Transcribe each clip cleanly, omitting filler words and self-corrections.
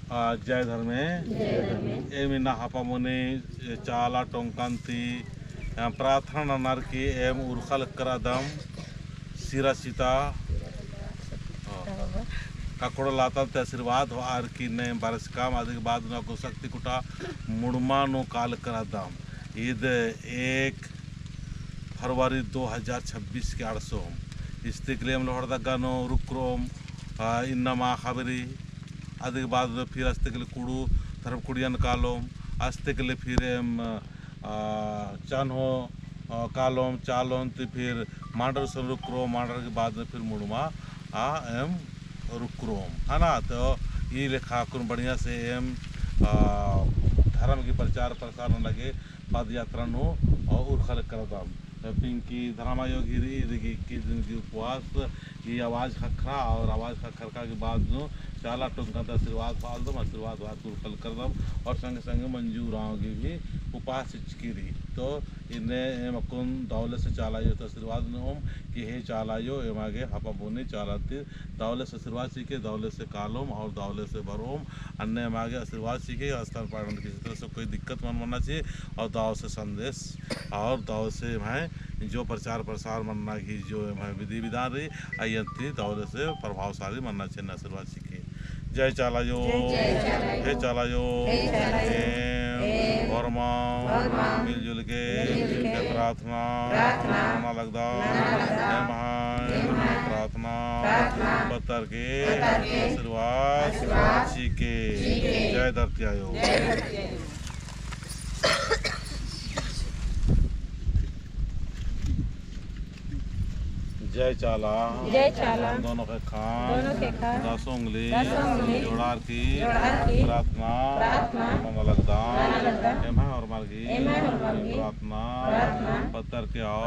जय धर्मे एमिना हापामुनि चाला टोंकांति प्रार्थना नरकी एम उर्खल करादम सिरासिता काकोड़ लाता ते आशीर्वाद हो आर की ने बारिश काम अधिक बाद न को शक्ति कुटा मुड़मा नो काल करादम ईद 1 फरवरी 2026 के 800 इस्तिक्लेम लोहड़दगानो रुक्रोम इन्नमा खबरी अधिक बाद फिर अस्तिकल कुड़ू तरफ कुड़ियन कालोम अस्तिकल फिर चानो कालोम चालोम तो फिर मांडर से रुक्रोम मांडर के बाद में फिर मुड़मा एम रुक्रोम है ना। तो ये लिखा कुन बढ़िया से एम धर्म की प्रचार प्रसार न लगे पद यात्रा नो और उर्खल करदाम पिंकी धर्मायोगी की दिन की उपवास ये आवाज़ खखरा और आवाज़ खखरका के बाद नो चाला टुमका आशीर्वाद पाल दम आशीर्वाद उर्खल कर दम और संग संग मंजूर की भी उपास की तो इन्हें मकुन दौलत से चालायो तो आशीर्वाद न ओम कि हे चालायो एम आगे हपा बोने चालाती दौलत से आशीर्वाद सीखे दौलत से कालोम और दौलत से भरोम अन्य एम आगे आशीर्वाद सीखे स्थान पालन किसी तरह से कोई दिक्कत मनना चाहिए और दाव से संदेश और दाव से मैं जो प्रचार प्रसार मनना की जो मैं विधि विधान रही अयंती दौलत से प्रभावशाली मनना चाहिए आशीर्वाद सीखे। जय चालायो हे चालायो और मिलजुल के प्रार्थना लगदा प्रार्थना पत्थर के आशीर्वाद सीखे। जय धरती आयो। जय चाला दोनों के खान 10 उंगली जोड़ार की प्रार्थना मंगलदान और मार्गी प्रार्थना पत्थर के आओ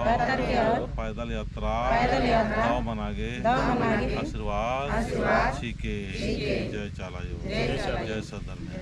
पैदल यात्रा दाव मनागे आशीर्वाद सीखे। जय चाला यो जय सदन में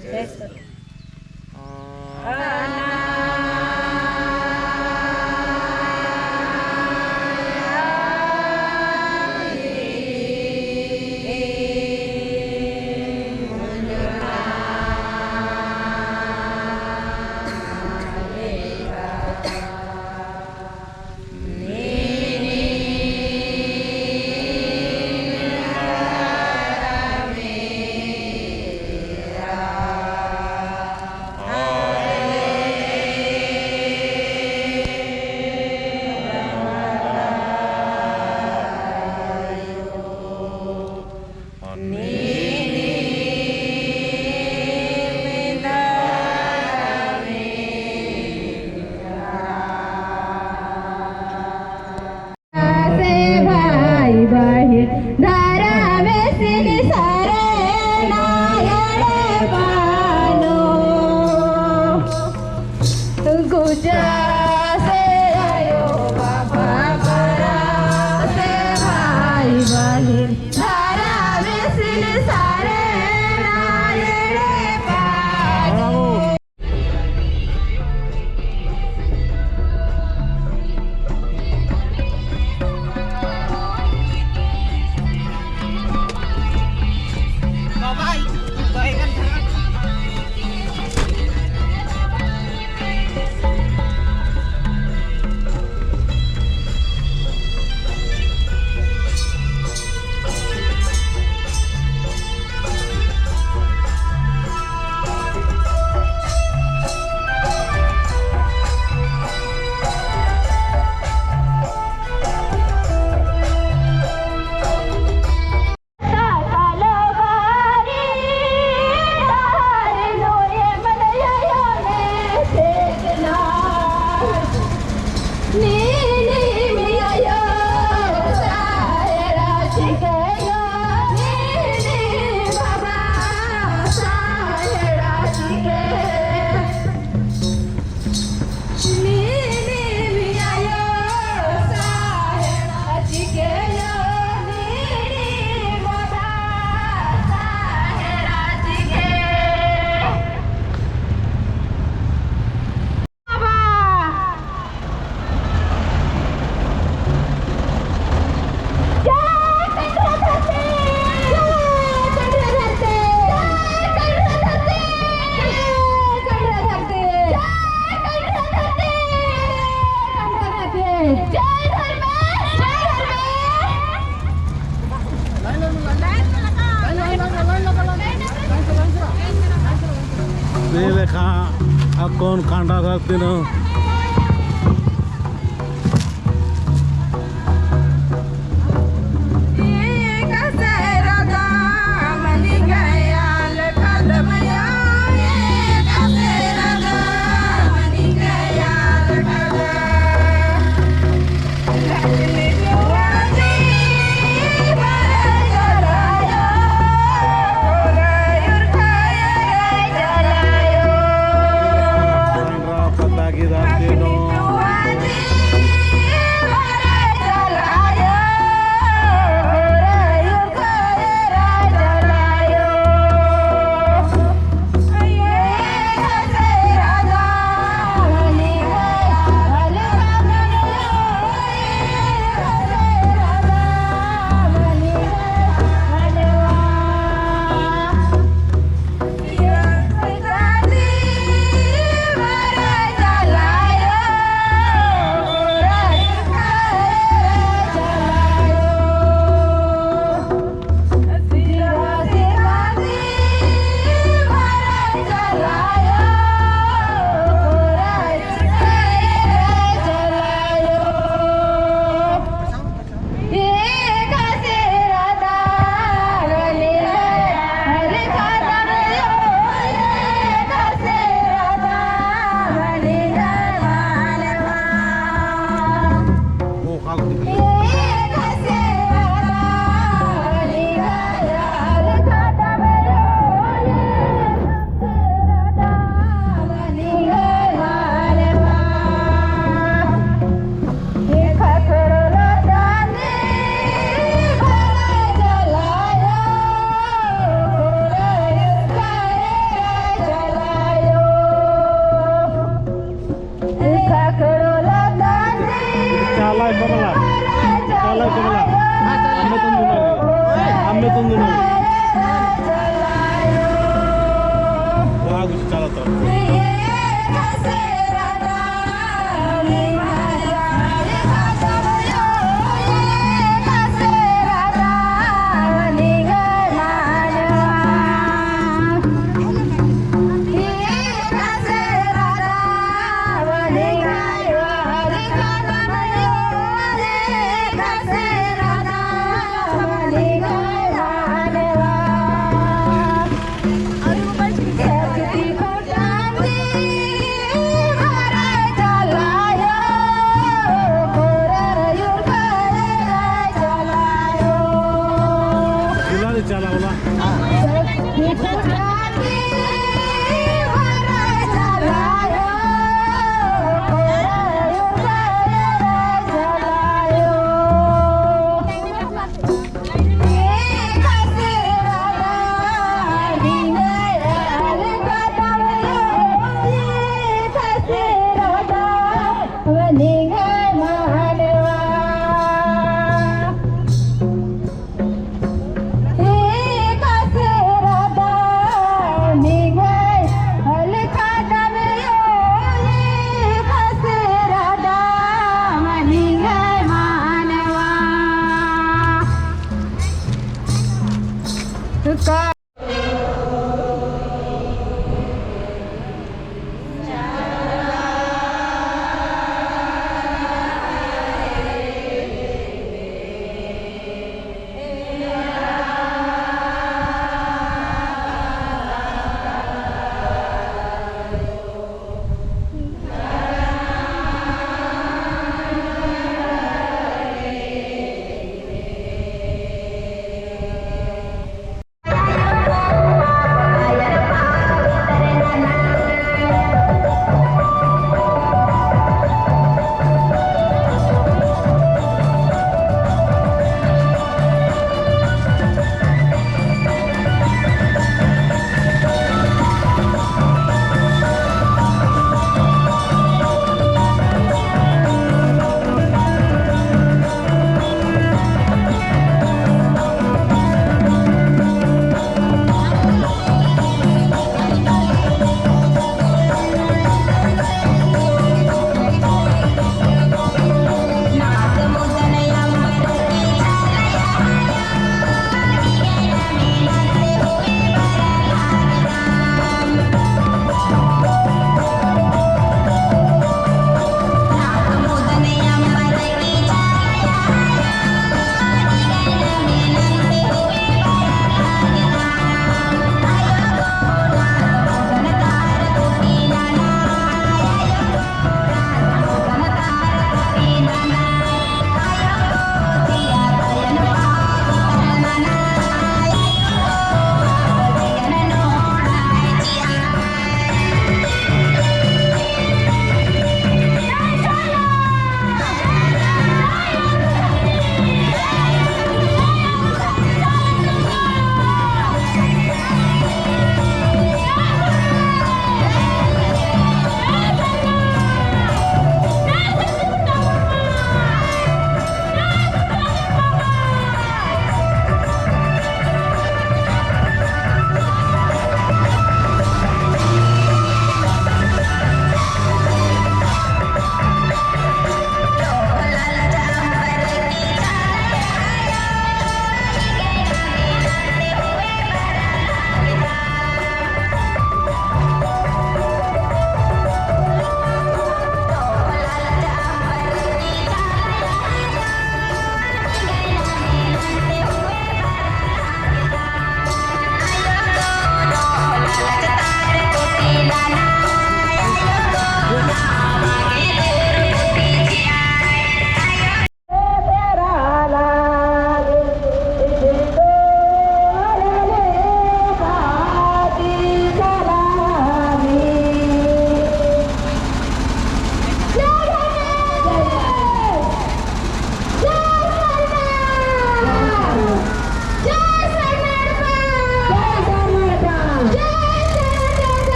ते लेखा कोण कांडा घालते ना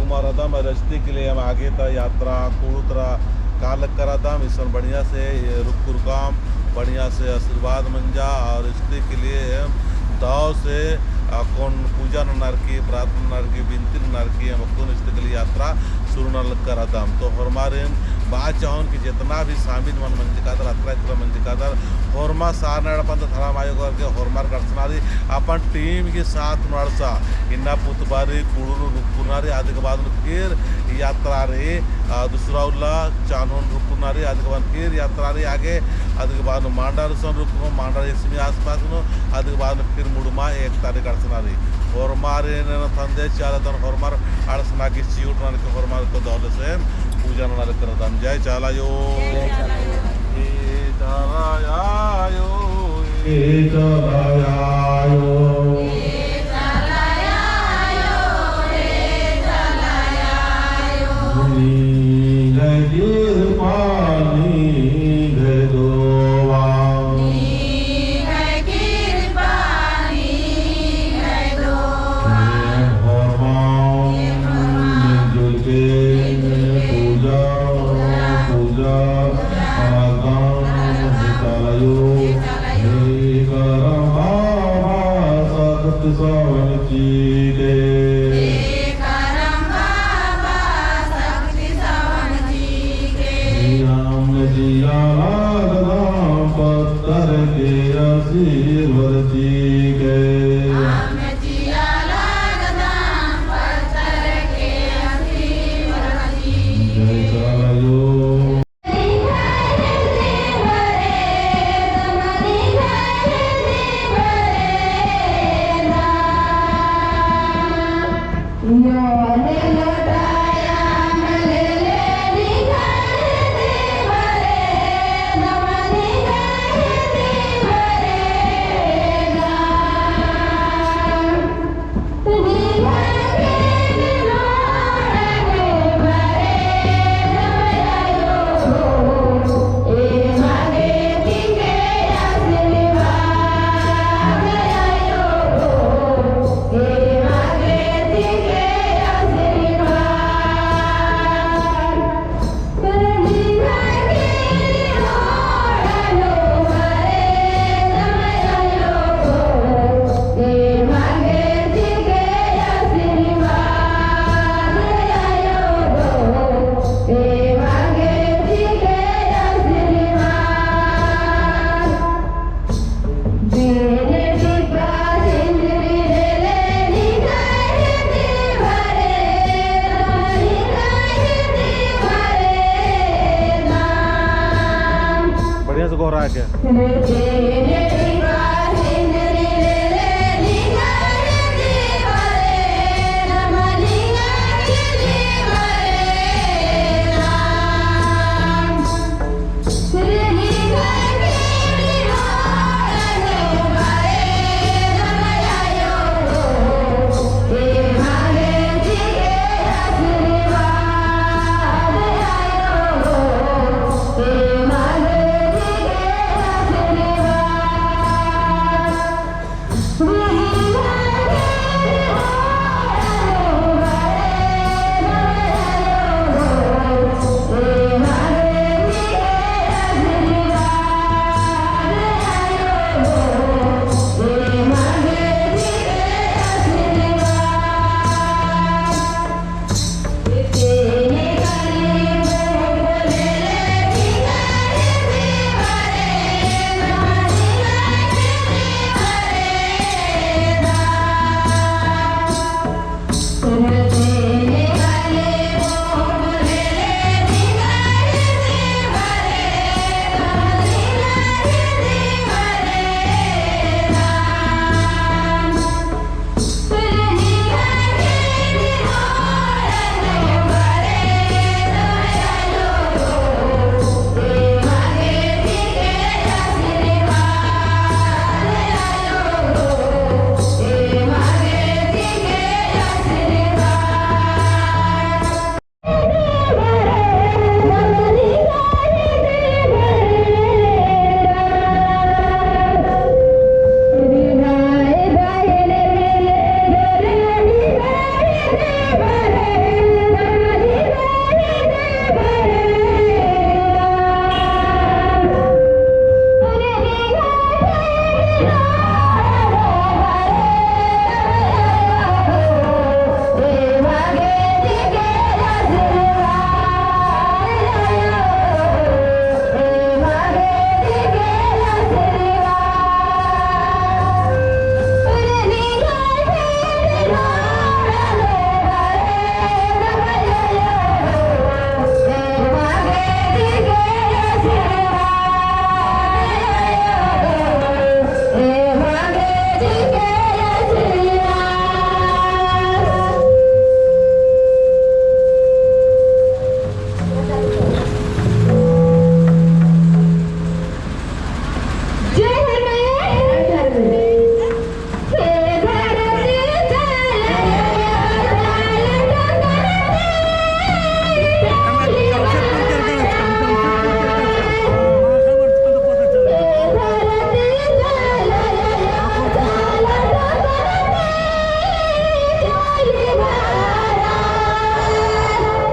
कुमारदम रस्ते के लिए हम आगे था यात्रा कुड़ुतरा काल करादम ईश्वर बढ़िया से रुकुरकाम बढ़िया से आशीर्वाद मंजा और रिश्ते के लिए हम दाव से कौन पूजा नरकी प्रार्थना नरकी विनती नरकी हम कौन रिश्ते के लिए यात्रा शुरू न करादम तो हमारे बात चाहून कि जितना भी शामिल मन मंजिकादर अत्र इतर मंजिकादर होरमा सार नड़पंत धर्म आयोग के होरमार करसनारी अपन टीम के साथ नड़सा इन्ना पुतबारी कुड़ुरु रुकुनारी आदि के बाद फिर यात्रा रे दूसरा उल्ला चानोन रुकुनारी आदि के बाद फिर यात्रा रे आगे आदि के बाद मांडार सन रुकनो मांडार इसमें आसपास नो आदि के बाद फिर मुड़मा 1 तारीख करसनारी होरमारे न तंदे चालतन होरमार आड़सना की चिउट न के होरमार को दौलत से पूजा न करदम जय चालायो ए चालायो ए चालायो बढ़िया से गोरा है क्या